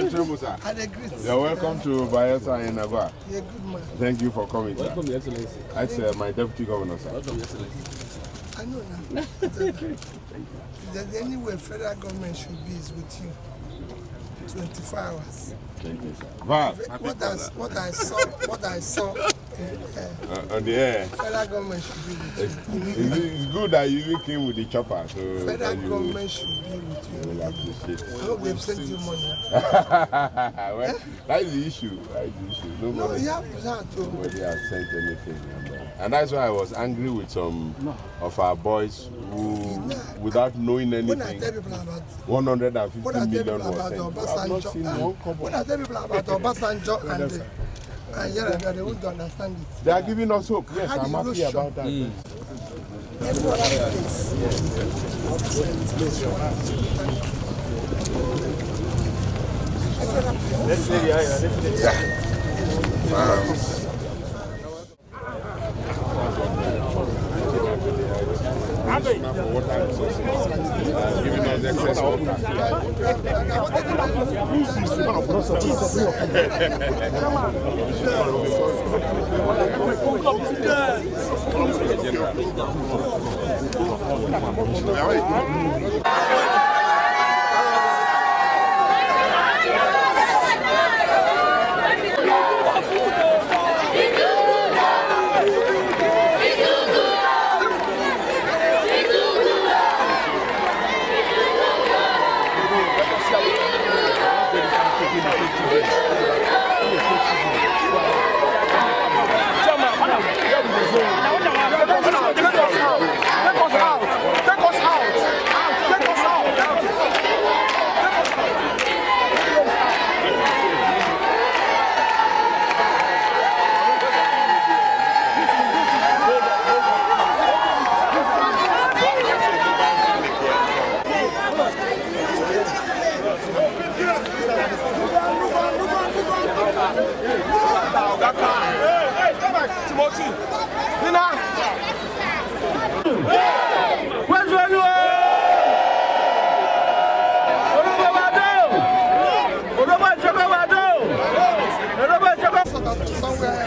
You're welcome to Bayelsa in Anambra. You're a good man. Thank you for coming, sir. Welcome, Your Excellency. That's my deputy governor, sir. Welcome, Your Excellency. I know now. If there's any way federal government should be is with you. 24 hours. Thank you, sir. Val, What I saw on the air. federal government should be with you. It's good that you even came with the chopper. So Federal government should be with you. will appreciate it. I hope they've sent you money. Well, that's the issue. No, you have to. Nobody has sent anything. And that's why I was angry with some of our boys who, without knowing When I anything, tell people about 150 when I tell million people was about sent. I've not seen one Obasanjo, kobo. when I tell people about Obasanjo and Yarada, they won't understand it. They are giving us hope. Yes, How I'm do you happy know about that. Every other place. For water resources, giving us excess water. Somewhere.